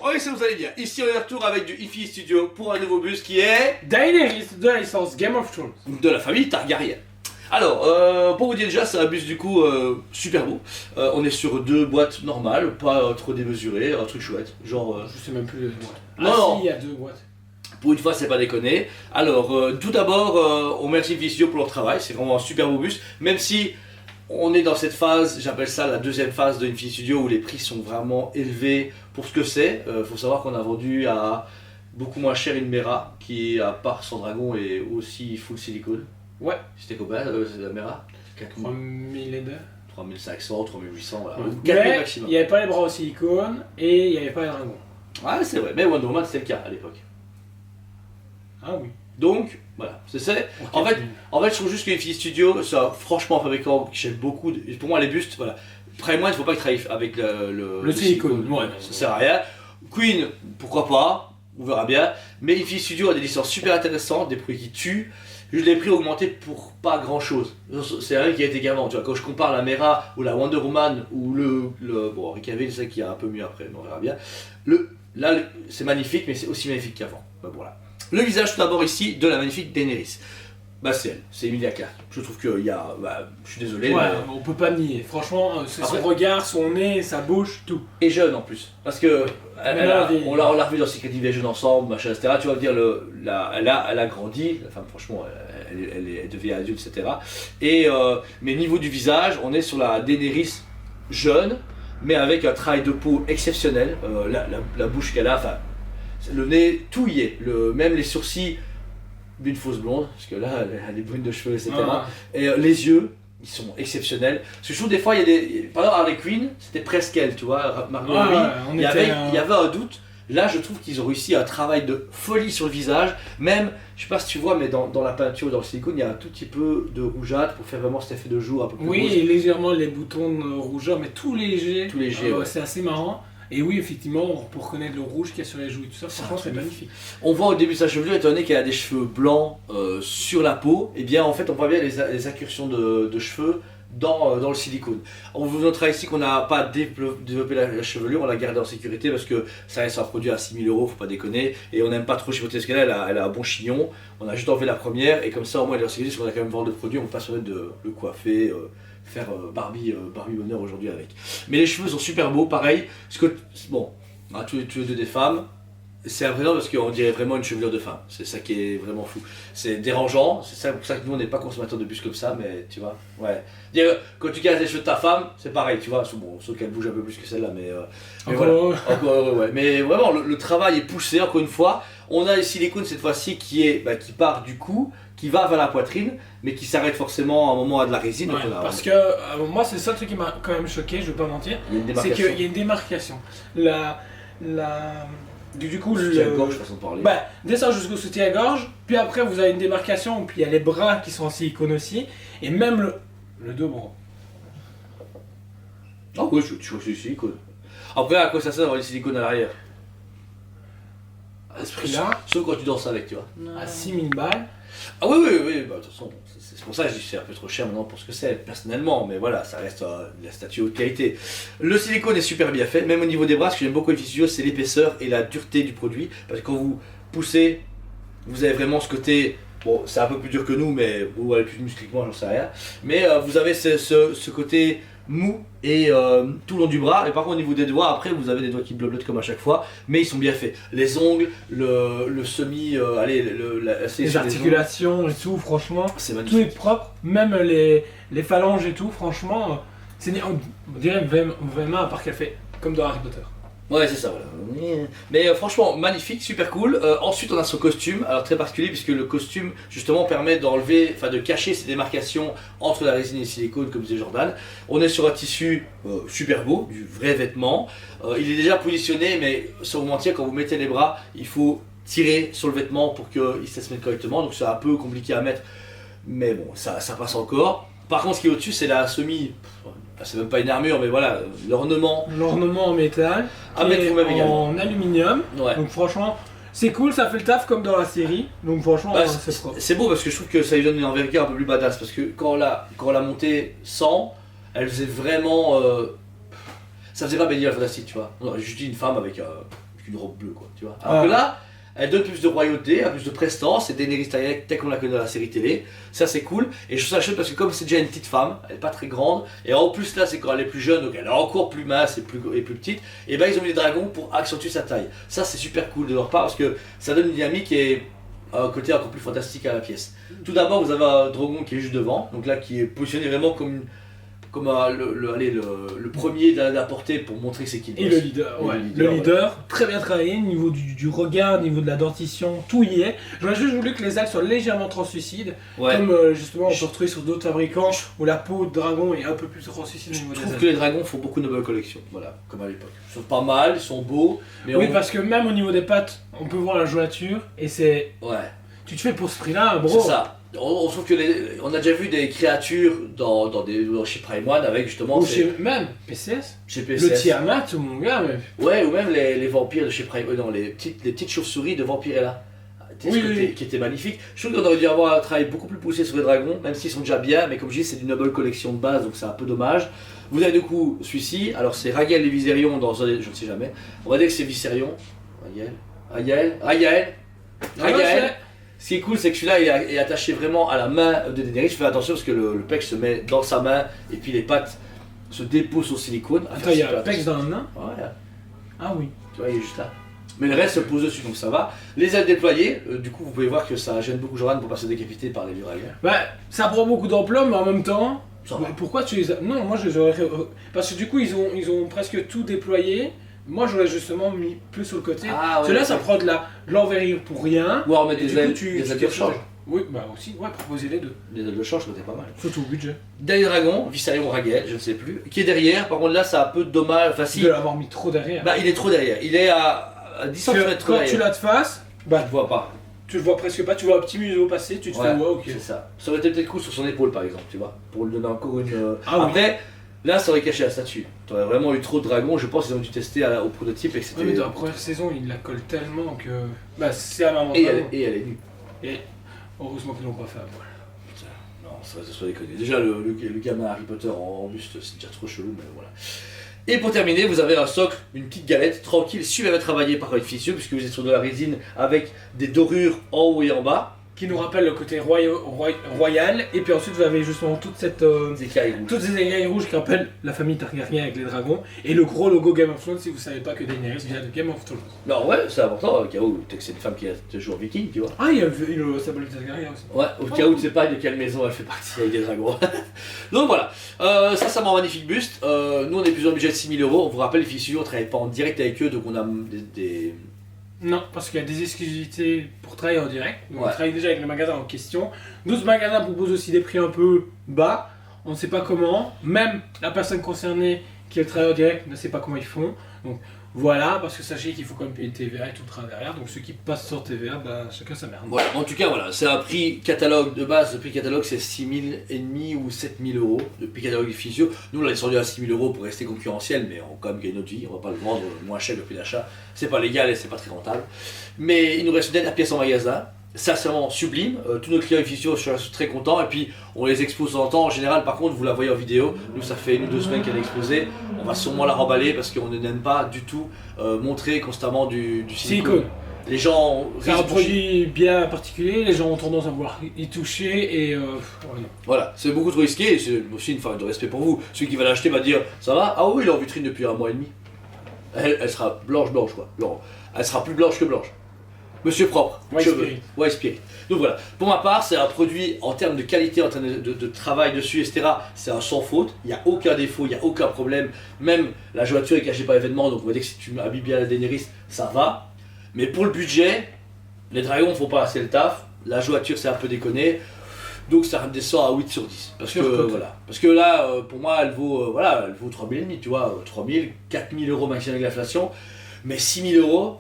oui, ça vous allez bien. Ici, on est de retour avec du Infinity Studio pour un nouveau bus qui est Daenerys de la licence Game of Thrones. de la famille Targaryen. Alors, pour vous dire déjà, c'est un bus du coup super beau. On est sur 2 boîtes normales, pas trop démesurées, un truc chouette. Genre, Je sais même plus les boîtes. Non, Ah non. si, il y a 2 boîtes. pour une fois, c'est pas déconné. Alors, tout d'abord, on remercie Infinity Studio pour leur travail. C'est vraiment un super beau bus. Même si on est dans cette phase, j'appelle ça la deuxième phase de Infinity Studio où les prix sont vraiment élevés pour ce que c'est. Faut savoir qu'on a vendu à beaucoup moins cher une Mera qui, à part son dragon, est aussi full silicone. Ouais. C'était combien la Mera 3000 et 2. 3500, 3800, voilà. Ouais. Ou 4000 Mais maximum. il n'y avait pas les bras au silicone et il n'y avait pas les dragons. Ouais, c'est vrai, mais Wonder Woman c'était le cas à l'époque. Ah oui. Donc, voilà, c'est ça. En fait, je trouve juste que Infinity Studio, ça, franchement, un fabricant que j'aime beaucoup. Pour moi, les bustes, voilà. Près moi, il ne faut pas qu'ils travaillent avec le silicone. Ouais, ça sert à rien. Queen, pourquoi pas, on verra bien. Mais Infinity Studio a des licences super intéressantes, des produits qui tuent. Juste les prix ont augmenté pour pas grand chose. C'est rien qui a été gavant. Tu vois, quand je compare la Mera ou la Wonder Woman ou bon, Henry Cavill, c'est ça qui a un peu mieux après, mais on verra bien. Là, c'est magnifique, mais c'est aussi magnifique qu'avant. Ben, voilà. Le visage tout d'abord ici de la magnifique Daenerys. Bah c'est elle, c'est Emilia Clarke. Je trouve qu'il y a, je suis désolé. Ouais, mais... on peut pas nier. Franchement, c'est Après- son regard, son nez, sa bouche, tout. Et jeune en plus, parce que Mais on l'a revu dans Secret Invasion ensemble, machin, etc. Tu vas me dire, elle a grandi, la femme franchement, elle devient adulte, etc. Mais niveau du visage, on est sur la Daenerys jeune, mais avec un travail de peau exceptionnel. La bouche qu'elle a, enfin, le nez, tout y est. Même les sourcils d'une fausse blonde, parce que là, elle est brune de cheveux, etc. Ah. Et les yeux, ils sont exceptionnels. Parce que je trouve des fois, il y a des. Par exemple, Harley Quinn, c'était presque elle, tu vois, Margot Ouais, Robbie. ouais, on il y était, avait un doute. Là, je trouve qu'ils ont réussi un travail de folie sur le visage. Même, je sais pas si tu vois, mais dans la peinture, dans le silicone, il y a un tout petit peu de rougeâtre pour faire vraiment cet effet de jour un peu plus Oui, rose. et légèrement les boutons rougeurs, mais tout léger. Tout léger, ouais. C'est assez marrant. Et oui, effectivement, pour reconnaître le rouge qu'il y a sur les joues et tout ça, franchement, c'est magnifique. On voit au début de sa chevelure, étant donné qu'elle a des cheveux blancs sur la peau, et bien en fait on voit bien les incursions de cheveux dans le silicone. On vous montrera ici qu'on n'a pas développé la chevelure, on l'a gardée en sécurité parce que ça reste un produit à 6 000 €, faut pas déconner, et on n'aime pas trop chipoter ce qu'elle a, elle a un bon chignon, on a juste enlevé la première, et comme ça au moins elle est en sécurité, parce qu'on a quand même vendu de produits, on peut pas se permettre de le coiffer, faire Barbie bonheur aujourd'hui avec. Mais les cheveux sont super beaux, pareil, parce que, bon, on a tous les deux des femmes, c'est impressionnant parce qu'on dirait vraiment une chevelure de femme, c'est ça qui est vraiment fou. C'est dérangeant, c'est ça pour ça que nous on n'est pas consommateurs de bus comme ça, mais tu vois, ouais. Dire, quand tu casses les cheveux de ta femme, c'est pareil, tu vois, bon, sauf qu'elle bouge un peu plus que celle-là, mais voilà. Ouais. Mais vraiment, le travail est poussé, encore une fois. On a ici l'icône cette fois-ci qui part du cou, qui va vers la poitrine, mais qui s'arrête forcément à un moment à de la résine. Ouais, donc parce que moi, c'est ça le truc qui m'a quand même choqué, je vais pas mentir. il y a une C'est démarcation. qu'il y a une démarcation. Du coup, Soutien-gorge, façon de parler. Bah, descend jusqu'au soutien-gorge, puis après vous avez une démarcation, puis il y a les bras qui sont en silicone aussi, et même le dos, bon. Ah oui, je suis du silicone. Après, à quoi ça sert d'avoir du silicone à l'arrière? À ce prix-là, Sauf quand tu danses avec, tu vois. à 6000 balles, Ah oui, bah, de toute façon, c'est pour ça que je dis que c'est un peu trop cher maintenant pour ce que c'est, personnellement, mais voilà, ça reste la statue haute qualité. Le silicone est super bien fait, même au niveau des bras, ce que j'aime beaucoup avec Infinity Studio, c'est l'épaisseur et la dureté du produit, parce que quand vous poussez, vous avez vraiment ce côté, bon, c'est un peu plus dur que nous, mais vous avez plus de muscles que moi, j'en sais rien, mais vous avez ce côté mou et tout le long du bras, et par contre au niveau des doigts, après vous avez des doigts qui bleutent comme à chaque fois, mais ils sont bien faits. Les ongles, le semi, les articulations et tout, franchement, c'est tout est magnifique. propre, même les phalanges et tout, franchement, on dirait vraiment à part qu'elle fait comme dans Harry Potter. Ouais, c'est ça, voilà. Mais franchement, magnifique, super cool. Ensuite, on a son costume, alors très particulier puisque le costume justement permet d'enlever, enfin de cacher ces démarcations entre la résine et le silicone, comme disait Jordan. On est sur un tissu super beau, du vrai vêtement. Il est déjà positionné, mais sans vous mentir, quand vous mettez les bras, il faut tirer sur le vêtement pour qu'il se mette correctement. Donc c'est un peu compliqué à mettre, mais bon, ça passe encore. Par contre, ce qui est au-dessus, c'est la semi. C'est même pas une armure, mais voilà, l'ornement. L'ornement en métal, À qui mettre est vous-même également. en aluminium, Ouais. donc franchement, c'est cool, ça fait le taf comme dans la série, donc franchement, Bah, c'est propre. c'est beau parce que je trouve que ça lui donne une envergure un peu plus badass parce que quand on l'a montée sans, elle faisait vraiment. Ça faisait pas Belle Fantastique, tu vois. Non, je dis une femme avec qu'une robe bleue, quoi, tu vois. Alors que là, elle donne plus de royauté, plus de prestance, c'est Daenerys Targaryen telle qu'on la connaît dans la série télé, ça c'est cool, et je trouve ça chouette parce que comme c'est déjà une petite femme, elle est pas très grande, et en plus là c'est quand elle est plus jeune, donc elle est encore plus mince et plus petite, et ben ils ont mis des dragons pour accentuer sa taille. Ça c'est super cool de leur part parce que ça donne une dynamique et un côté encore plus fantastique à la pièce. Tout d'abord vous avez un dragon qui est juste devant, donc là qui est positionné vraiment comme le premier d'apporter pour montrer c'est qui. Et le leader, ouais. Le leader, très bien travaillé, au niveau du regard, au niveau de la dentition, tout y est. J'aurais juste voulu que les ailes soient légèrement translucides, comme justement on peut retrouver sur d'autres fabricants où la peau de dragon est un peu plus translucide au niveau des ailes. Je trouve que les dragons font beaucoup de belles collections, voilà, comme à l'époque. Ils sont pas mal, ils sont beaux, mais oui, parce que même au niveau des pattes, on peut voir la jointure et c'est... Ouais. Tu te fais pour ce prix-là, bro. C'est ça. On trouve que on a déjà vu des créatures dans chez Prime One avec justement. Ou chez même PCS. Chez PCS. Le Tiamat, mon gars. Mais... Ouais, ou même les vampires de chez Prime. Non, les petites chauves-souris de Vampirella. Qui étaient magnifiques. Je trouve qu'on aurait dû avoir un travail beaucoup plus poussé sur les dragons, même s'ils sont déjà bien, mais comme je dis, c'est une noble collection de base, donc c'est un peu dommage. Vous avez du coup celui-ci, alors c'est Rhaegal et Viserion dans un. Je ne sais jamais. On va dire que c'est Viserion. Rhaegal. Ce qui est cool, c'est que celui-là est attaché vraiment à la main de Daenerys. Fais attention parce que le pec se met dans sa main et puis les pattes se déposent au silicone. Attends, il y a le pec dans la main? Ouais. Ah oui. Tu vois, il est juste là. Mais le reste se pose dessus, donc ça va. Les ailes déployées, du coup, vous pouvez voir que ça gêne beaucoup Joran pour pas se décapiter par les Virailleurs. Bah, ça prend beaucoup d'ampleur, mais en même temps. Ça va. Pourquoi tu les as. Non, moi je les aurais. Parce que du coup, ils ont presque tout déployé. Moi j'aurais justement mis plus sur le côté. Ah, ouais, Celui-là ça prend de l'envergure pour rien. Ou alors mettre Et des du coup, ailes tu de rechange. Oui, bah aussi, ouais, proposer les deux. Les ailes de change, c'était pas mal. Surtout au budget. Dernier dragon, Viserion Rhaegal, je ne sais plus, qui est derrière. Par contre, là, c'est un peu dommage. Enfin, si. De l'avoir mis trop derrière. Bah, il est trop derrière. Il est à 10 cm Quand derrière. tu l'as de face, bah Tu le vois pas. tu le vois presque pas. Tu vois un petit museau passer, tu te fais ouais, ok. C'est ça. Ça aurait été peut-être cool sur son épaule, par exemple, tu vois, pour lui donner encore une. Ah oui. Après, là, ça aurait caché la statue. Tu aurais vraiment eu trop de dragons. Je pense qu'ils ont dû tester au prototype et que c'était. Ouais, mais dans la première saison, il la colle tellement que. Bah, c'est un avantage. Et elle est nue. Et heureusement qu'ils l'ont pas fait à poil. Non, ça soit déconné. Déjà, le gamin Harry Potter en buste, c'est déjà trop chelou, mais voilà. Et pour terminer, vous avez un socle, une petite galette tranquille, super bien travaillée par une fissure, puisque vous êtes sur de la résine avec des dorures en haut et en bas. Qui nous rappelle le côté royal, et puis ensuite vous avez justement toute cette, Des écailles rouges. toutes ces écailles rouges qui rappellent la famille Targaryen avec les dragons, et le gros logo Game of Thrones si vous savez pas que Daenerys vient de Game of Thrones. Non, ouais, c'est important, au cas où c'est une femme qui a toujours viking, tu vois. Ah, il y a le symbole de Targaryen aussi. Ouais, au cas où tu sais pas de quelle maison elle fait partie avec des dragons. Donc voilà, ça m'a un magnifique buste. Nous on est plus en budget de 6 000 €. On vous rappelle, les fissures, on travaille pas en direct avec eux, donc on a des... Non, parce qu'il y a des exclusivités pour travailler en direct. Donc Ouais. on travaille déjà avec les magasins en question. D'autres magasins proposent aussi des prix un peu bas. On ne sait pas comment. Même la personne concernée qui travaille en direct ne sait pas comment ils font. Donc voilà, parce que sachez qu'il faut quand même payer TVA et tout le travail derrière. Donc ceux qui passent sur TVA, bah, chacun sa merde. Voilà, en tout cas, voilà, c'est un prix catalogue de base. Le prix catalogue, c'est 6 500 ou 7 000 €. Le prix catalogue du physio. Nous, on l'a descendu à 6 000 € pour rester concurrentiel, mais on quand même gagne notre vie. On va pas le vendre moins cher que le prix d'achat. C'est pas légal et c'est pas très rentable. Mais il nous reste une dernière pièce en magasin. Ça, c'est vraiment sublime. Tous nos clients physio, je suis très content. Et puis, on les expose de temps en temps. En général, par contre, vous la voyez en vidéo. Nous, ça fait 1 ou 2 semaines qu'elle est exposée. On va sûrement la remballer parce qu'on n'aime pas du tout montrer constamment du silicone. Les gens C'est un risquent de produit bien particulier, les gens ont tendance à vouloir y toucher et Voilà, c'est beaucoup trop risqué et c'est aussi une forme de respect pour vous. Celui qui va l'acheter va dire ça va? Ah oui, il est en vitrine depuis 1 mois et demi. Elle sera blanche quoi. Elle sera plus blanche que blanche. Monsieur propre, White cheveux, Spirit. White Spirit. Donc voilà, pour ma part, c'est un produit en termes de qualité, en termes de travail dessus, etc. C'est un sans faute, il n'y a aucun défaut, il n'y a aucun problème. Même la jointure est cachée par événement, donc on va dire que si tu habilles bien la Daenerys, ça va. Mais pour le budget, les dragons font pas assez le taf, la jointure c'est un peu déconné, donc ça redescend à 8 sur 10. Parce que, voilà. Parce que là, pour moi, elle vaut 3 500, tu vois, 3 000, 4 000 € maximum avec l'inflation, mais 6 000 €,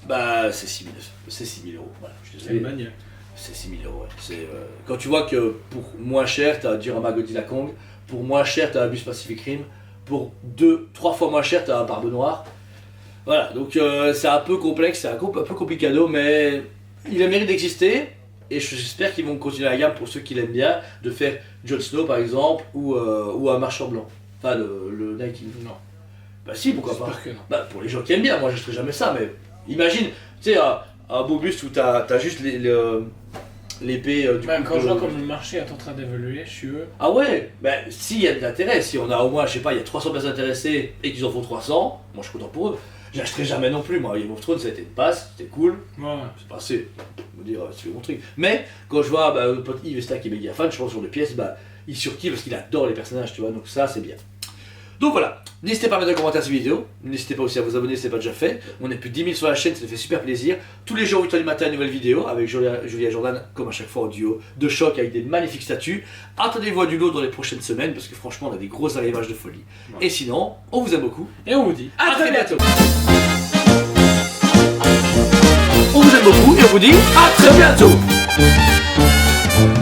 bah c'est 6 000 €, voilà, je suis c'est désolé. une manière. C'est 6 000 €, ouais. Quand tu vois que pour moins cher, tu as un diorama Godzilla Kong, pour moins cher, tu as un bus Pacific Rim, pour 2-3 fois moins cher, tu as un Barbe Noire. Voilà, donc c'est un peu complexe, c'est un peu complicado, mais il a mérite d'exister. Et j'espère qu'ils vont continuer la gamme pour ceux qui l'aiment bien, de faire Jon Snow par exemple, ou un marchand blanc. Enfin, le Night King. Non. Bah si, pourquoi pas. J'espère que non. Bah pour les gens qui aiment bien, moi je ferai jamais ça, mais Imagine, tu sais, un beau buste où t'as juste l'épée du Même coup quand de- je vois comme le marché est en train d'évoluer, je suis heureux. Ah ouais, ben s'il y a de l'intérêt, si on a au moins, je sais pas, il y a 300 personnes intéressées et qu'ils en font 300, moi je suis content pour eux. Je l'achèterai jamais non plus, moi Game of Thrones ça a été une passe, c'était cool, Ouais. c'est passé, on va dire, c'est mon truc. Mais quand je vois le pote Yves Esta qui est méga fan, je pense sur les pièces, bah il surkiffe parce qu'il adore les personnages, tu vois, donc ça c'est bien. Donc voilà, n'hésitez pas à mettre un commentaire sur cette vidéo, n'hésitez pas aussi à vous abonner si ce n'est pas déjà fait, on est plus de 10 000 sur la chaîne, ça nous fait super plaisir. Tous les jours 8h du matin, une nouvelle vidéo avec Julia Jordan, comme à chaque fois en duo de choc avec des magnifiques statues. Attendez-vous à du lot dans les prochaines semaines parce que franchement on a des gros arrivages de folie. Ouais. Et sinon, on vous aime beaucoup, Et on vous dit à très bientôt. On vous aime beaucoup et on vous dit à très bientôt.